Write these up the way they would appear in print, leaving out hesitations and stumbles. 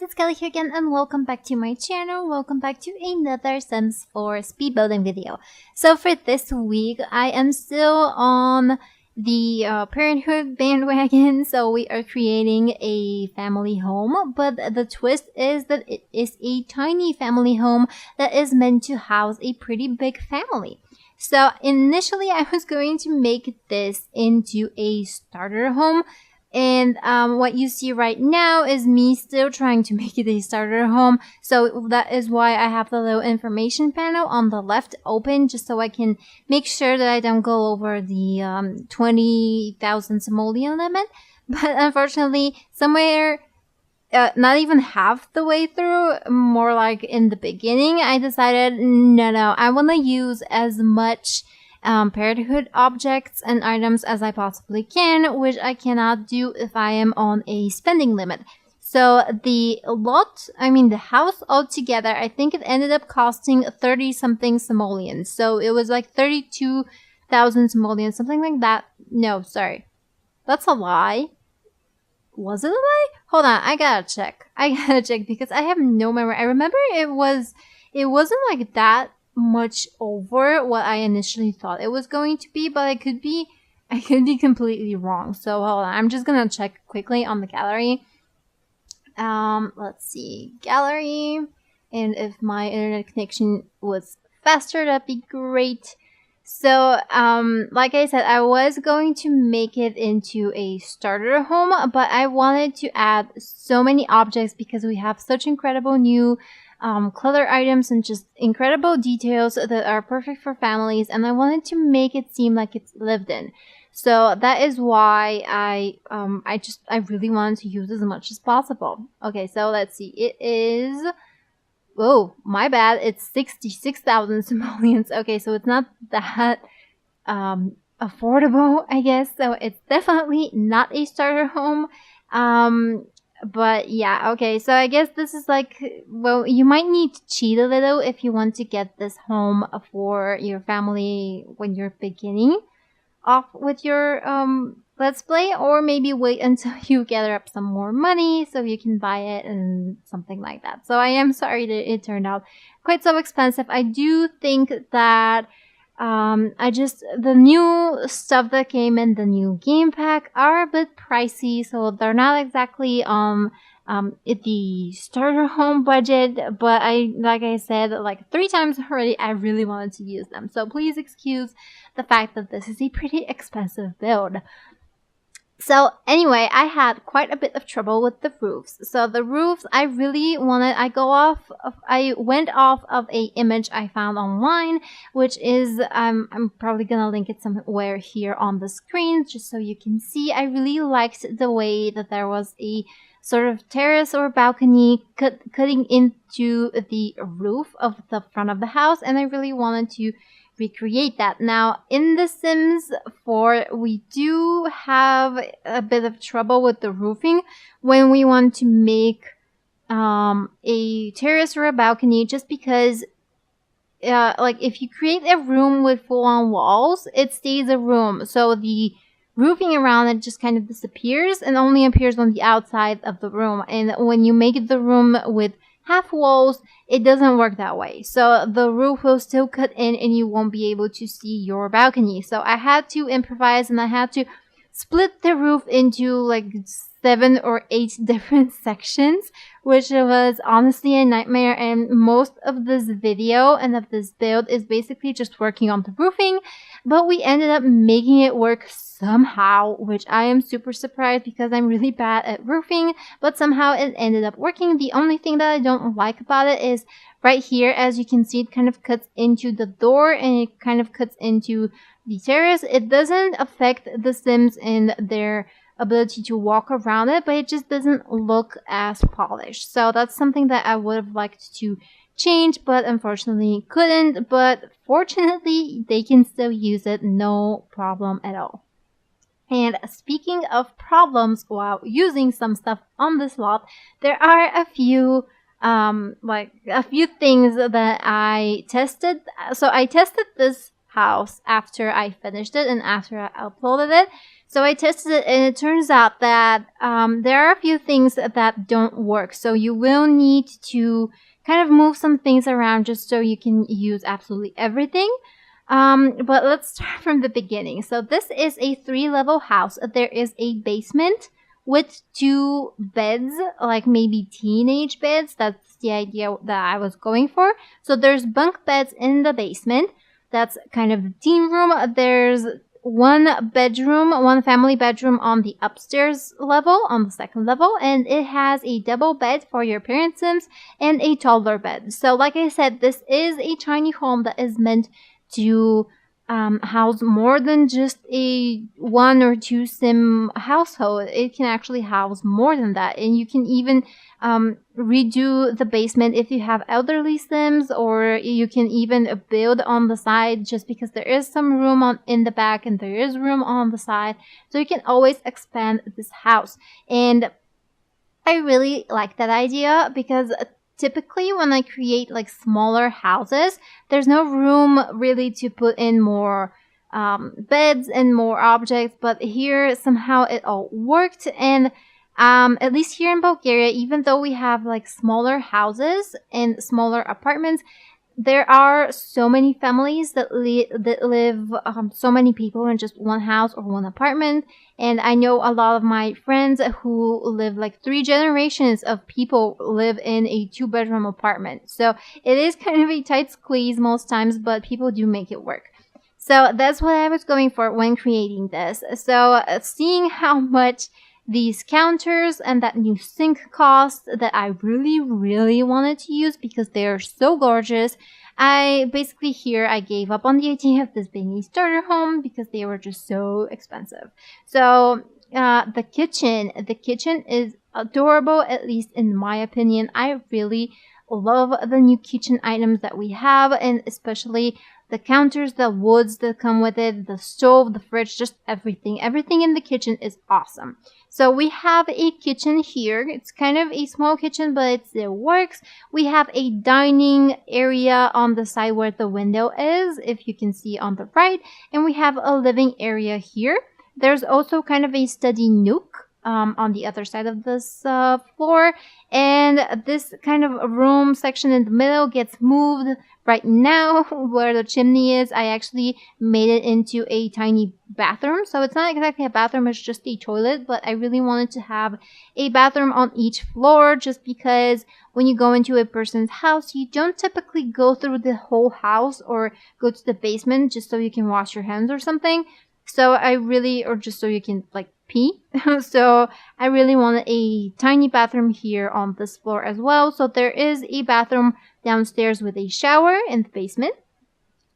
guys, it's Kelly here again and welcome back to my channel. Welcome back to another Sims 4 speed building video. So for this week, I am still on the parenthood bandwagon. So we are creating a family home, but the twist is that it is a tiny family home that is meant to house a pretty big family. So initially I was going to make this into a starter home. And what you see right now is me still trying to make it a starter home. So that is why I have the little information panel on the left open, just so I can make sure that I don't go over the 20,000 simoleon limit. But unfortunately, somewhere not even half the way through, more like in the beginning, I decided, no, I want to use as much parenthood objects and items as I possibly can, which I cannot do if I am on a spending limit. So the house altogether, I think it ended up costing 30 something simoleons. So it was like 32,000 simoleons, something like that. No, sorry. That's a lie. Was it a lie? Hold on, I gotta check because I have no memory. I remember it wasn't like that much over what I initially thought it was going to be, but I could be completely wrong. So hold on, I'm just gonna check quickly on the gallery. Let's see, gallery, and if my internet connection was faster, that'd be great. So, like I said, I was going to make it into a starter home, but I wanted to add so many objects because we have such incredible new clutter items and just incredible details that are perfect for families, and I wanted to make it seem like it's lived in. So that is why I really wanted to use as much as possible. Okay, so let's see. It is, oh, my bad. It's 66,000 simoleons. Okay, so it's not that affordable, I guess. So it's definitely not a starter home. But yeah, okay, so I guess this is like, well, you might need to cheat a little if you want to get this home for your family when you're beginning off with your let's play, or maybe wait until you gather up some more money so you can buy it and something like that. So I am sorry that it turned out quite so expensive. I do think that the new stuff that came in the new game pack are a bit pricey, so they're not exactly the starter home budget, but like I said, like 3 times already, I really wanted to use them. So please excuse the fact that this is a pretty expensive build. So anyway, I had quite a bit of trouble with the roofs. So the roofs, I went off of a image I found online, which is, I'm probably gonna link it somewhere here on the screen, just so you can see. I really liked the way that there was a sort of terrace or balcony cutting into the roof of the front of the house, and I really wanted to recreate that. Now in The Sims 4, we do have a bit of trouble with the roofing when we want to make a terrace or a balcony, just because like if you create a room with full-on walls, it stays a room, so the roofing around it just kind of disappears and only appears on the outside of the room. And when you make the room with half walls, it doesn't work that way. So the roof will still cut in and you won't be able to see your balcony. So I had to improvise, and I had to split the roof into like 7 or 8 different sections, which was honestly a nightmare. And most of this video and of this build is basically just working on the roofing, but we ended up making it work somehow, which I am super surprised because I'm really bad at roofing, but somehow it ended up working. The only thing that I don't like about it is right here, as you can see, it kind of cuts into the door and it kind of cuts into the terrace. It doesn't affect the Sims in their ability to walk around it, but it just doesn't look as polished. So that's something that I would have liked to change, but unfortunately couldn't. But fortunately, they can still use it, no problem at all. And speaking of problems while using some stuff on this lot, there are a few things that I tested. So I tested this house after I finished it and after I uploaded it. So I tested it, and it turns out that there are a few things that don't work. So you will need to kind of move some things around just so you can use absolutely everything. But let's start from the beginning. So this is a 3-level house. There is a basement with 2 beds, like maybe teenage beds. That's the idea that I was going for. So there's bunk beds in the basement. That's kind of the teen room. There's one family bedroom on the upstairs level, on the 2nd level, and it has a double bed for your parents' rooms and a toddler bed. So like I said, this is a tiny home that is meant to house more than just a 1 or 2 sim household. It can actually house more than that, and you can even redo the basement if you have elderly sims, or you can even build on the side, just because there is some room in the back and there is room on the side, so you can always expand this house. And I really like that idea, because typically when I create like smaller houses, there's no room really to put in more beds and more objects. But here somehow it all worked. And at least here in Bulgaria, even though we have like smaller houses and smaller apartments, there are so many families that live so many people in just one house or one apartment. And I know a lot of my friends who live like 3 generations of people live in a 2-bedroom apartment. So it is kind of a tight squeeze most times, but people do make it work. So that's what I was going for when creating this. So seeing how much these counters and that new sink cost that I really, really wanted to use because they are so gorgeous, I gave up on the idea of this being a starter home because they were just so expensive. So the kitchen is adorable, at least in my opinion. I really love the new kitchen items that we have, and especially the counters, the woods that come with it, the stove, the fridge, just everything. Everything in the kitchen is awesome. So we have a kitchen here. It's kind of a small kitchen, but it works. We have a dining area on the side where the window is, if you can see on the right. And we have a living area here. There's also kind of a study nook on the other side of this floor. And this kind of room section in the middle gets moved right now where the chimney is. I actually made it into a tiny bathroom. So it's not exactly a bathroom, it's just a toilet. But I really wanted to have a bathroom on each floor just because when you go into a person's house, you don't typically go through the whole house or go to the basement just so you can wash your hands or something. So or just so you can like pee. So I really wanted a tiny bathroom here on this floor as well. So there is a bathroom downstairs with a shower in the basement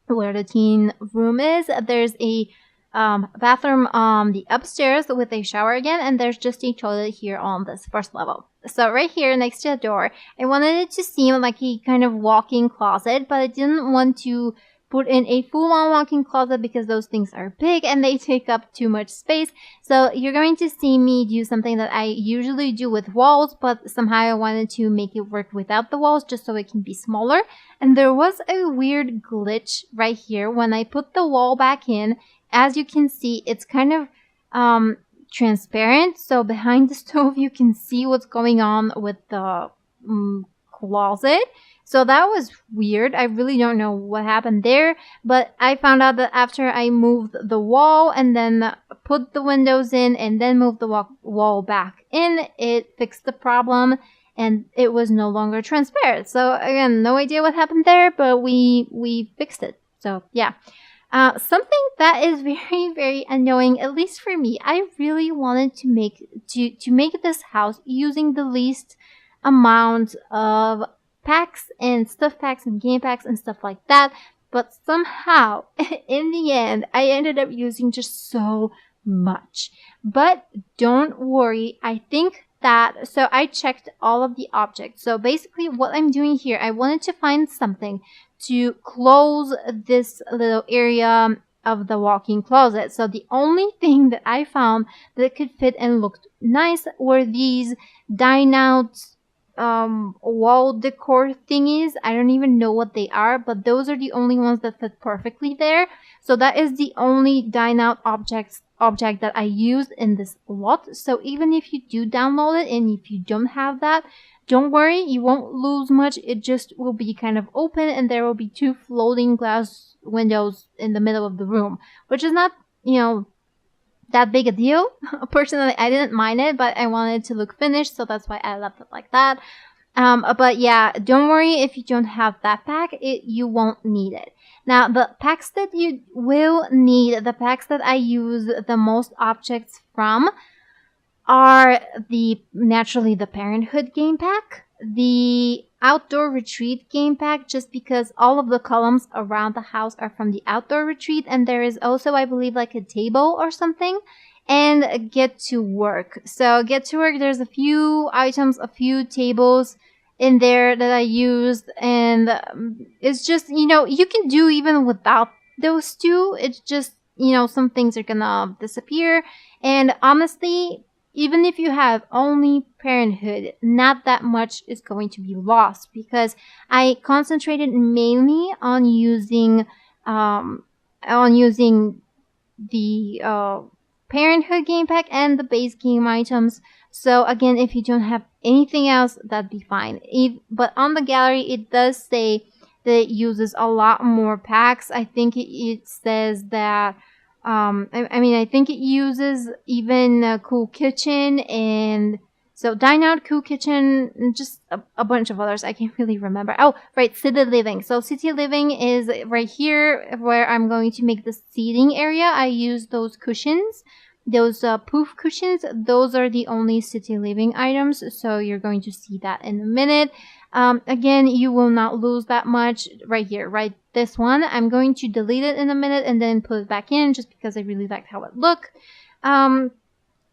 where the teen room is. There's a bathroom on the upstairs with a shower again, and there's just a toilet here on this 1st level. So right here next to the door, I wanted it to seem like a kind of walk-in closet, but I didn't want to put in a full-on walk-in closet because those things are big and they take up too much space. So you're going to see me do something that I usually do with walls, but somehow I wanted to make it work without the walls just so it can be smaller. And there was a weird glitch right here when I put the wall back in. As you can see, it's kind of transparent. So behind the stove, you can see what's going on with the closet. So that was weird. I really don't know what happened there, but I found out that after I moved the wall and then put the windows in and then moved the wall back in, it fixed the problem and it was no longer transparent. So again, no idea what happened there, but we fixed it. So yeah. Something that is very, very annoying, at least for me, I really wanted to make this house using the least amount of packs and stuff packs and game packs and stuff like that, but somehow in the end I ended up using just so much. But don't worry, I think that so I checked all of the objects. So basically what I'm doing here, I wanted to find something to close this little area of the walk-in closet. So the only thing that I found that could fit and looked nice were these dine out wall decor thingies. I don't even know what they are, but those are the only ones that fit perfectly there. So that is the only dine out objects object that I used in this lot. So even if you do download it and if you don't have that, don't worry, you won't lose much. It just will be kind of open and there will be 2 floating glass windows in the middle of the room, which is not, that big a deal. Personally, I didn't mind it, but I wanted it to look finished, so that's why I left it like that. But yeah, don't worry if you don't have that pack, you won't need it. Now, the packs that you will need, the packs that I use the most objects from are naturally the Parenthood game pack, the Outdoor Retreat game pack, just because all of the columns around the house are from the Outdoor Retreat, and there is also, I believe, like a table or something, and Get to Work. So Get to Work, there's a few items, a few tables in there that I used, and it's just, you can do even without those two. It's just, some things are gonna disappear, and honestly, even if you have only Parenthood, not that much is going to be lost, because I concentrated mainly on using the Parenthood game pack and the base game items. So again, if you don't have anything else, that'd be fine. But on the gallery, it does say that it uses a lot more packs. I think it says that I think it uses even Cool Kitchen, and so Dine Out, Cool Kitchen, and just a bunch of others. I can't really remember. Oh, right, City Living. So City Living is right here where I'm going to make the seating area. I use those cushions, those poof cushions. Those are the only City Living items, so you're going to see that in a minute. Again, you will not lose that much right here, right? This one, I'm going to delete it in a minute and then put it back in just because I really liked how it looked.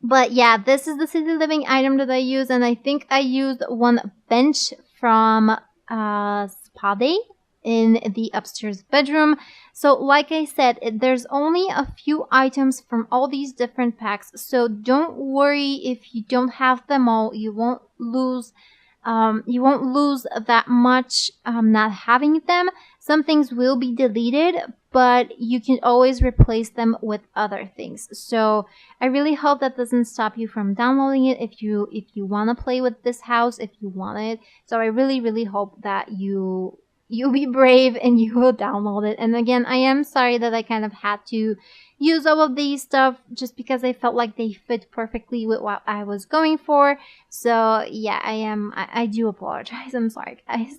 But yeah, this is the City Living item that I use, and I think I used one bench from Spa Day in the upstairs bedroom. So like I said, there's only a few items from all these different packs, so don't worry if you don't have them all. You won't lose that much not having them. Some things will be deleted, but you can always replace them with other things. So I really hope that doesn't stop you from downloading it if you want to play with this house, if you want it. So I really, really hope that you'll be brave and you will download it. And again, I am sorry that I kind of had to use all of these stuff just because I felt like they fit perfectly with what I was going for. So yeah, I do apologize. I'm sorry, guys.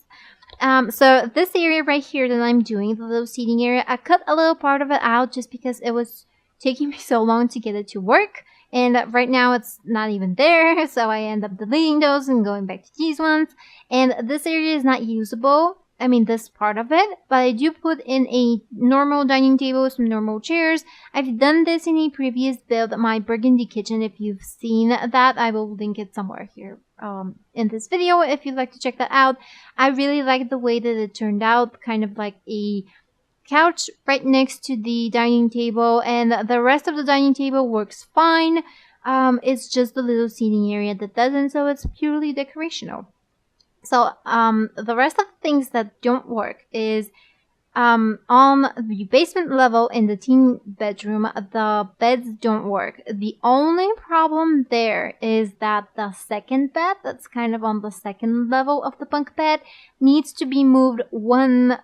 So this area right here that I'm doing, the little seating area, I cut a little part of it out just because it was taking me so long to get it to work. And right now it's not even there, so I end up deleting those and going back to these ones. And this area is not usable. I mean, this part of it, but I do put in a normal dining table, some normal chairs. I've done this in a previous build, my burgundy kitchen. If you've seen that, I will link it somewhere here in this video if you'd like to check that out. I really like the way that it turned out, kind of like a couch right next to the dining table, and the rest of the dining table works fine. It's just the little seating area that doesn't, so it's purely decorational. So the rest of the things that don't work is on the basement level in the teen bedroom, the beds don't work. The only problem there is that the second bed, that's kind of on the second level of the bunk bed, needs to be moved one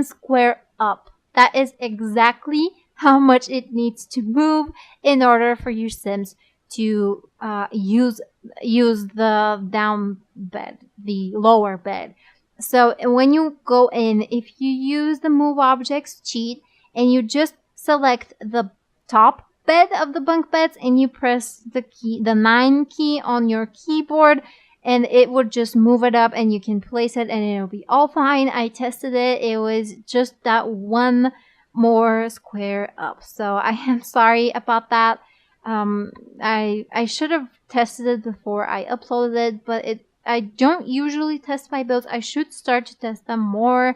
square up. That is exactly how much it needs to move in order for your Sims to use the down bed, the lower bed. So when you go in, if you use the move objects cheat and you just select the top bed of the bunk beds and you press the 9 key on your keyboard, and it would just move it up and you can place it and it'll be all fine. I tested it. It was just that one more square up. So I am sorry about that. I should have tested it before I uploaded it, but I don't usually test my builds. I should start to test them more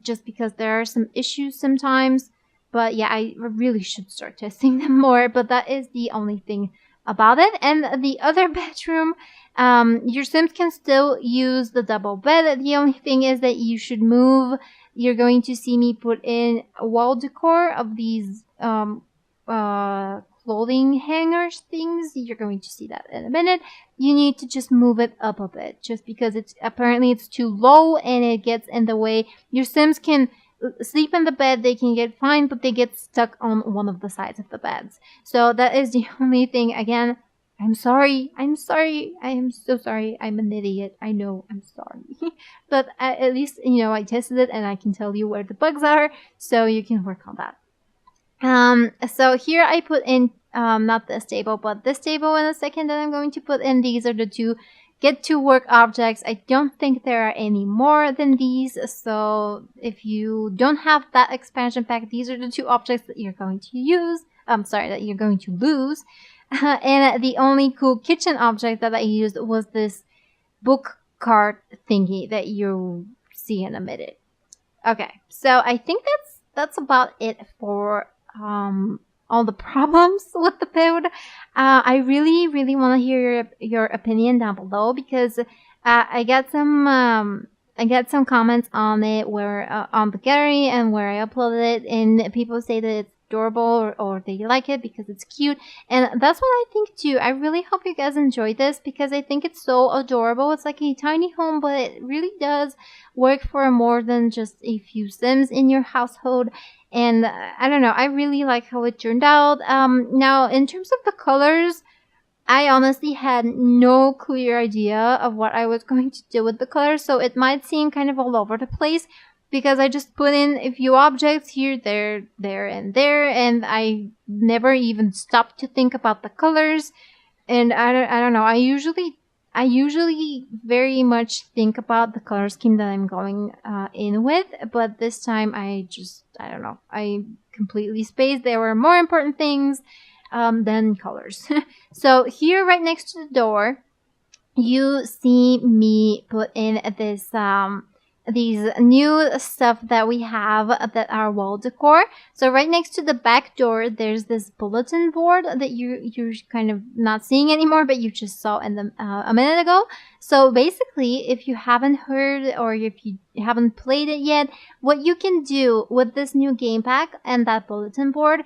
just because there are some issues sometimes. But yeah, I really should start testing them more, but that is the only thing about it. And the other bedroom, your Sims can still use the double bed. The only thing is that you should move. You're going to see me put in a wall decor of these clothing hangers things. You're going to see that in a minute. You need to just move it up a bit, just because it's too low and it gets in the way. Your Sims can sleep in the bed, they can get fine, but they get stuck on one of the sides of the beds. So that is the only thing. Again, I'm sorry. I am so sorry. I'm an idiot. I know. I'm sorry. But at least, I tested it and I can tell you where the bugs are, so you can work on that. So here I put in, not this table, but this table in a second that I'm going to put in. These are the two get to work objects. I don't think there are any more than these. So if you don't have that expansion pack, these are the two objects that you're going to use. That you're going to lose. And the only cool kitchen object that I used was this book cart thingy that you see in a minute. Okay, so I think that's about it for all the problems with the build. I really, really want to hear your opinion down below, because I got some comments on it where on the gallery and where I uploaded it, and people say that it's adorable or they like it because it's cute, and that's what I think too. I really hope you guys enjoy this, because I think it's so adorable. It's like a tiny home, but it really does work for more than just a few Sims in your household. And I don't know, I really like how it turned out. Now in terms of the colors, I honestly had no clear idea of what I was going to do with the colors, so it might seem kind of all over the place, because I just put in a few objects here, there, and there, and I never even stopped to think about the colors. And I don't know, I usually very much think about the color scheme that I'm going in with, but this time I don't know, I completely spaced. There were more important things than colors. So here, right next to the door, you see me put in this these new stuff that we have that are wall decor. So right next to the back door, there's this bulletin board that you're kind of not seeing anymore, but you just saw in the a minute ago. So basically, if you haven't heard or if you haven't played it yet, what you can do with this new game pack and that bulletin board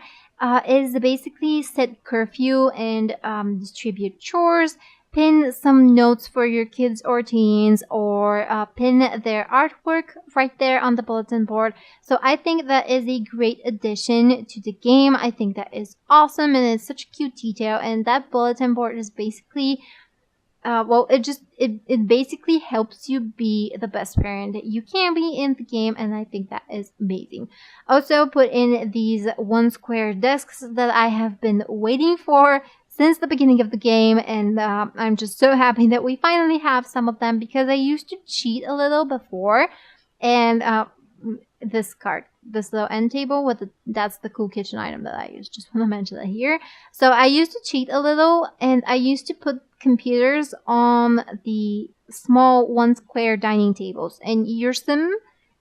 is basically set curfew and distribute chores, pin some notes for your kids or teens, or pin their artwork right there on the bulletin board. So I think that is a great addition to the game. I think that is awesome, and it's such a cute detail. And that bulletin board is basically it basically helps you be the best parent that you can be in the game, and I think that is amazing. Also put in these 1 square desks that I have been waiting for since the beginning of the game, and I'm just so happy that we finally have some of them, because I used to cheat a little before. And this little end table that's the cool kitchen item that I use. Just want to mention that here. So I used to cheat a little, and I used to put computers on the small 1 square dining tables, and your Sim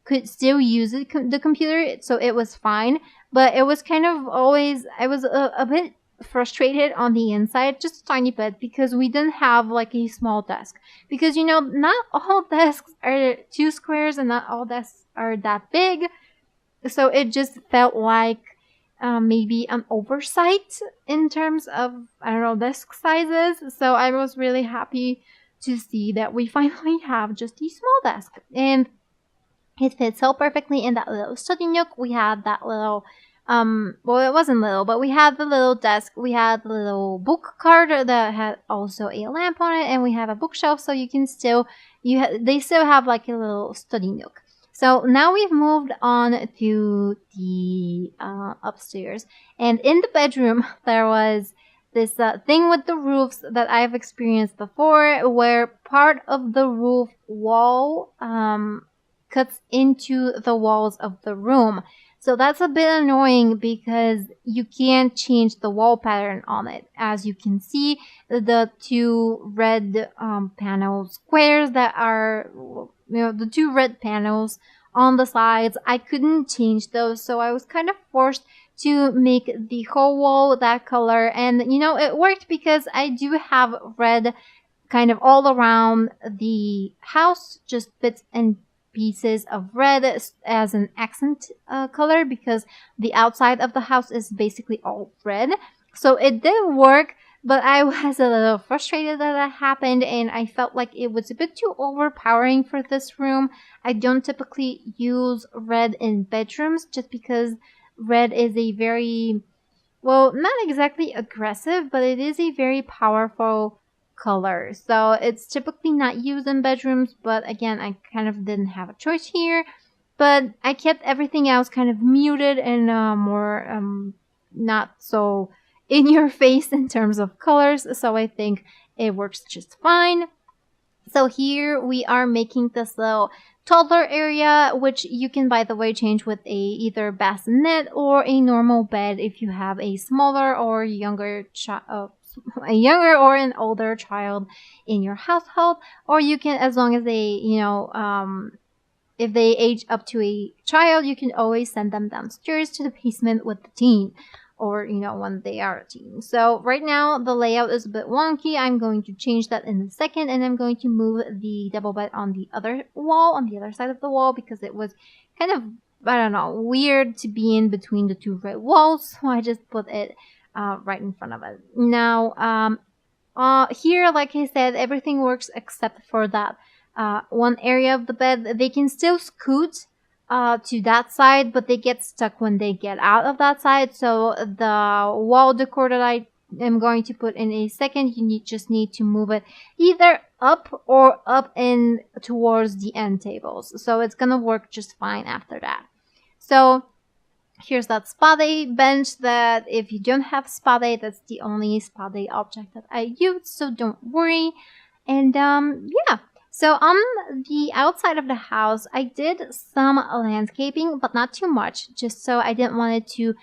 could still use the computer, so it was fine. But it was kind of always, I was a bit frustrated on the inside, just a tiny bit, because we didn't have like a small desk, because not all desks are 2 squares and not all desks are that big. So it just felt like maybe an oversight in terms of, I don't know, desk sizes. So I was really happy to see that we finally have just a small desk, and it fits so perfectly in that little study nook. We had that little well, it wasn't little, but we had the little desk, we had the little book cart that had also a lamp on it, and we have a bookshelf, so you can still, they still have like a little study nook. So now we've moved on to the upstairs, and in the bedroom there was this thing with the roofs that I've experienced before, where part of the roof wall cuts into the walls of the room. So that's a bit annoying, because you can't change the wall pattern on it. As you can see, the 2 red panel squares that are, the 2 red panels on the sides, I couldn't change those. So I was kind of forced to make the whole wall that color. And, it worked, because I do have red kind of all around the house, just bits and pieces of red as an accent color, because the outside of the house is basically all red. So it did work, but I was a little frustrated that happened, and I felt like it was a bit too overpowering for this room. I don't typically use red in bedrooms just because red is a very, well, not exactly aggressive, but it is a very powerful color. So it's typically not used in bedrooms, but again, I kind of didn't have a choice here. But I kept everything else kind of muted and more not so in your face in terms of colors. So I think it works just fine. So here we are making this little toddler area, which you can, by the way, change with a either bassinet or a normal bed if you have a smaller or younger a younger or an older child in your household. Or you can, as long as they, if they age up to a child, you can always send them downstairs to the basement with the teen, or when they are a teen. So right now the layout is a bit wonky. I'm going to change that in a second, and I'm going to move the double bed on the other wall, on the other side of the wall, because it was kind of, I don't know, weird to be in between the two red walls. So I just put it right in front of it. Now here, like I said, everything works except for that one area of the bed. They can still scoot to that side, but they get stuck when they get out of that side. So the wall decor that I am going to put in a second, you just need to move it either up or up in towards the end tables. So it's gonna work just fine after that. So here's that spa day bench that if you don't have spa day, that's the only spa day object that I use, so don't worry. And yeah. So on the outside of the house, I did some landscaping, but not too much, just so I wanted to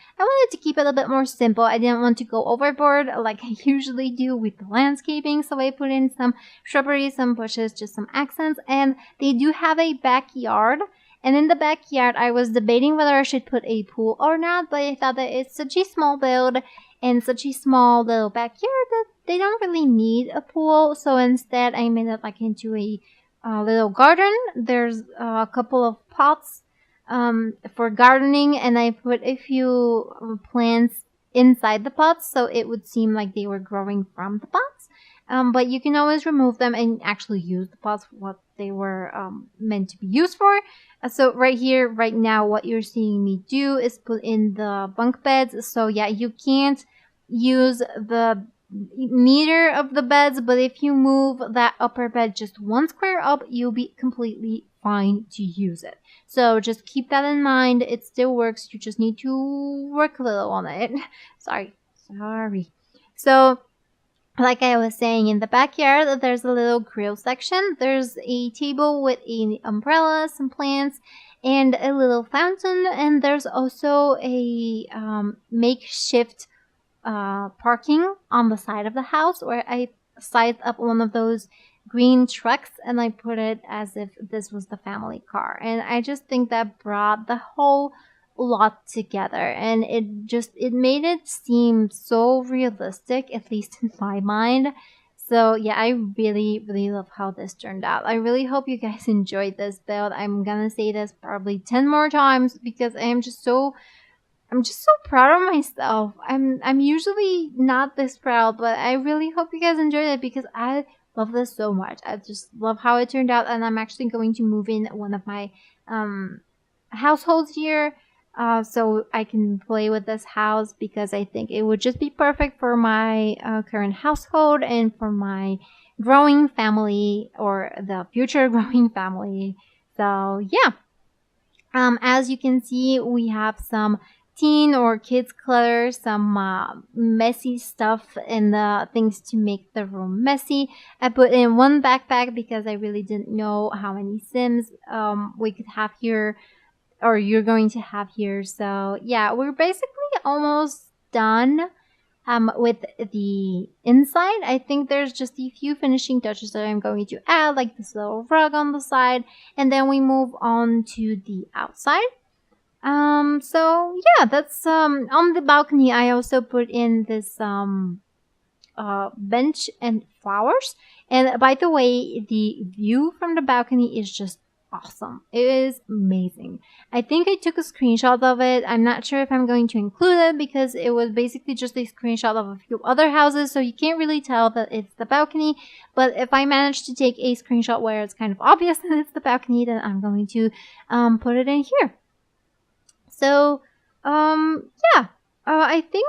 keep it a bit more simple. I didn't want to go overboard like I usually do with the landscaping, so I put in some shrubbery, some bushes, just some accents, and they do have a backyard. And in the backyard, I was debating whether I should put a pool or not, but I thought that it's such a small build and such a small little backyard that they don't really need a pool. So instead, I made it like into a little garden. There's a couple of pots for gardening, and I put a few plants inside the pots, so it would seem like they were growing from the pots. But you can always remove them and actually use the pots for what they were meant to be used for. So right here, right now, what you're seeing me do is put in the bunk beds. So yeah, you can't use the neither of the beds, but if you move that upper bed just one square up, you'll be completely fine to use it. So just keep that in mind. It still works. You just need to work a little on it. Sorry. So like I was saying, in the backyard, there's a little grill section. There's a table with an umbrella, some plants, and a little fountain. And there's also a makeshift parking on the side of the house, where I sized up one of those green trucks and I put it as if this was the family car. And I just think that brought the whole lot together, and it made it seem so realistic, at least in my mind. So yeah, I really love how this turned out. I really hope you guys enjoyed this build. I'm gonna say this probably 10 more times because I'm just so proud of myself. I'm usually not this proud, but I really hope you guys enjoyed it because I love this so much. I just love how it turned out, and I'm actually going to move in one of my households here. So I can play with this house because I think it would just be perfect for my current household and for my growing family, or the future growing family. So yeah, as you can see, we have some teen or kids clutter, some messy stuff and the things to make the room messy. I put in one backpack because I really didn't know how many Sims we could have here, or you're going to have here. So yeah, we're basically almost done with the inside. I think there's just a few finishing touches that I'm going to add, like this little rug on the side, and then we move on to the outside. So yeah, that's on the balcony. I also put in this bench and flowers. And by the way, the view from the balcony is just awesome. It is amazing. I think I took a screenshot of it. I'm not sure if I'm going to include it because it was basically just a screenshot of a few other houses, so you can't really tell that it's the balcony. But if I manage to take a screenshot where it's kind of obvious that it's the balcony, then I'm going to put it in here. So, yeah, I think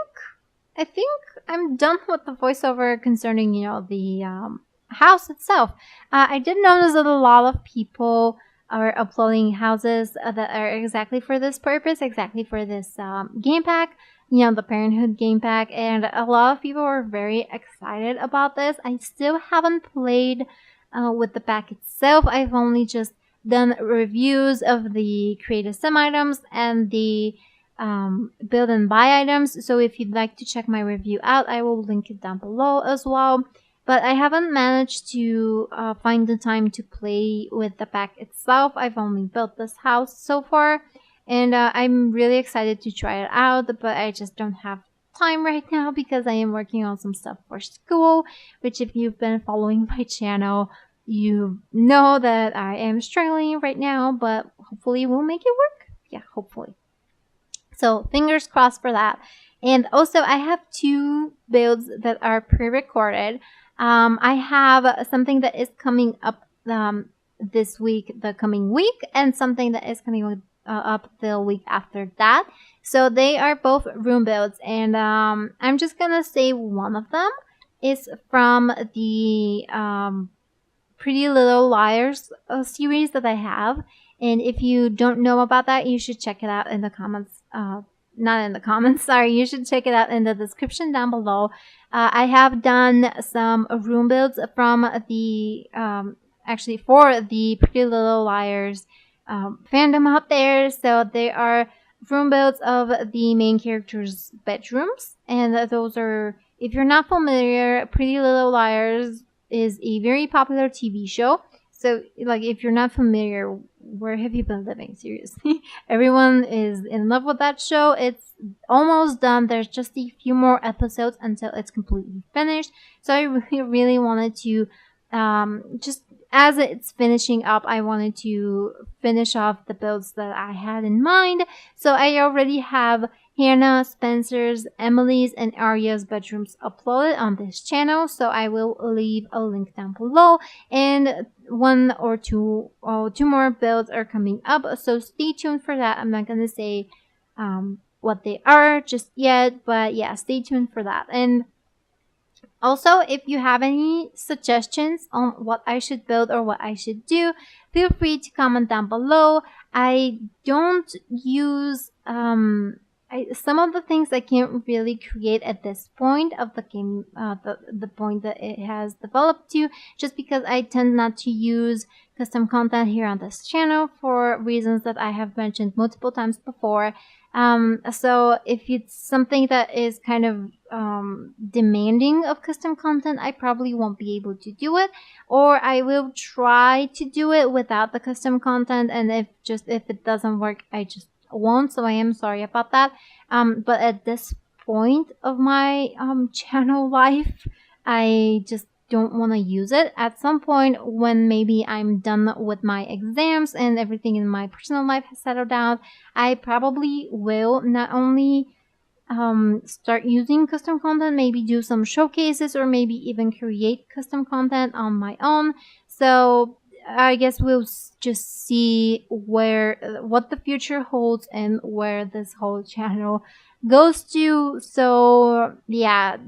I'm done with the voiceover concerning, the house itself. I did notice that a lot of people are uploading houses that are exactly for this purpose, exactly for this game pack, the Parenthood game pack, and a lot of people are very excited about this. I still haven't played with the pack itself. I've only just done reviews of the create a sim items and the build and buy items. So if you'd like to check my review out, I will link it down below as well. But I haven't managed to find the time to play with the pack itself. I've only built this house so far, and I'm really excited to try it out, but I just don't have time right now because I am working on some stuff for school, which if you've been following my channel, you know that I am struggling right now, but hopefully we'll make it work. Yeah, hopefully. So fingers crossed for that. And also I have 2 builds that are pre-recorded. I have something that is coming up this week, the coming week, and something that is coming up the week after that. So they are both room builds, and I'm just gonna say one of them is from the Pretty Little Liars series that I have. And if you don't know about that, you should check it out in the comments. Not in the comments, sorry. You should check it out in the description down below. I have done some room builds from the, actually for the Pretty Little Liars fandom out there. So they are room builds of the main characters' bedrooms. And those are, if you're not familiar, Pretty Little Liars is a very popular TV show. So, like, if you're not familiar, where have you been living? Seriously. Everyone is in love with that show. It's almost done. There's just a few more episodes until it's completely finished. So I really, really wanted to, just as it's finishing up, I wanted to finish off the builds that I had in mind. So I already have Hannah, Spencer's, Emily's, and Arya's bedrooms uploaded on this channel, so I will leave a link down below, and 1 or 2 more builds are coming up, so stay tuned for that. I'm not gonna say what they are just yet, but yeah, stay tuned for that. And also, if you have any suggestions on what I should build or what I should do, feel free to comment down below. I don't use some of the things I can't really create at this point of the game, the point that it has developed to, just because I tend not to use custom content here on this channel for reasons that I have mentioned multiple times before. So if it's something that is kind of demanding of custom content, I probably won't be able to do it, or I will try to do it without the custom content, and if it doesn't work, I just won't. So I am sorry about that. But at this point of my channel life, I just don't want to use it. At some point when maybe I'm done with my exams and everything in my personal life has settled down, I probably will not only start using custom content, maybe do some showcases, or maybe even create custom content on my own. So I guess we'll just see what the future holds and where this whole channel goes to. So yeah,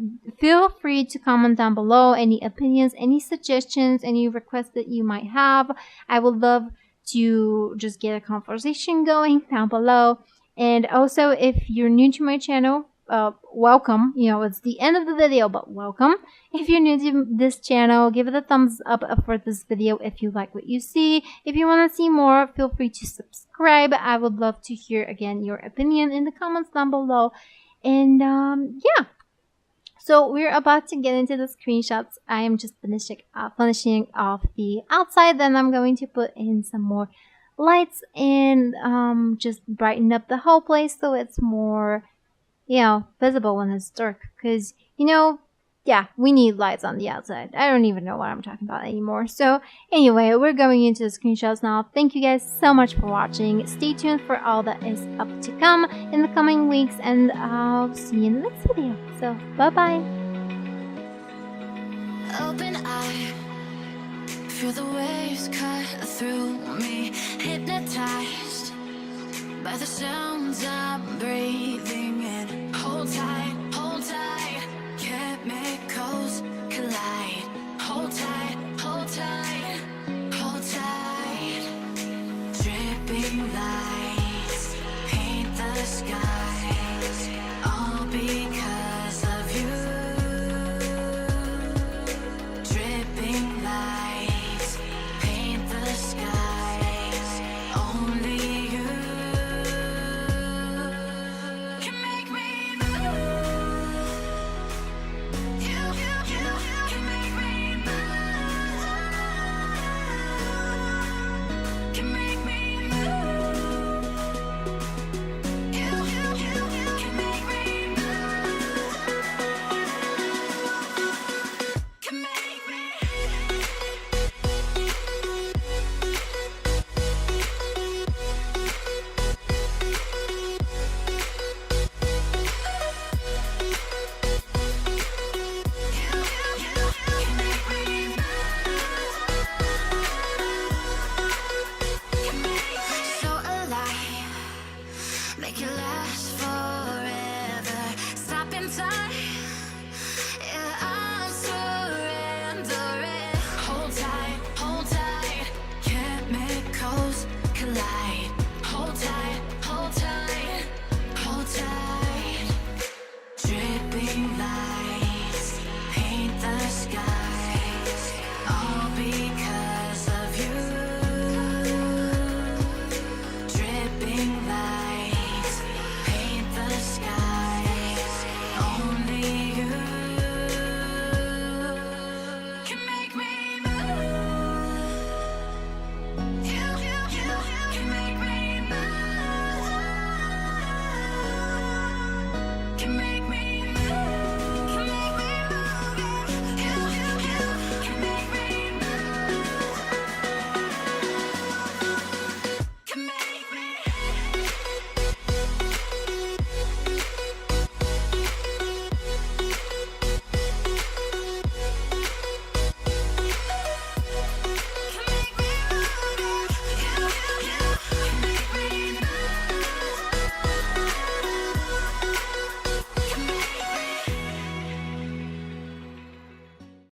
feel free to comment down below any opinions, any suggestions, any requests that you might have. I would love to just get a conversation going down below. And also, if you're new to my channel, welcome. It's the end of the video, but welcome. If you're new to this channel, give it a thumbs up for this video if you like what you see. If you want to see more, feel free to subscribe. I would love to hear again your opinion in the comments down below. And yeah, so we're about to get into the screenshots. I am just finishing off the outside, then I'm going to put in some more lights and just brighten up the whole place so it's more visible when it's dark, because yeah, we need lights on the outside. I don't even know what I'm talking about anymore. So anyway, we're going into the screenshots now. Thank you guys so much for watching. Stay tuned for all that is up to come in the coming weeks, and I'll see you in the next video. So bye-bye. Open eye, feel the waves cut through me, hypnotized by the sounds I bring.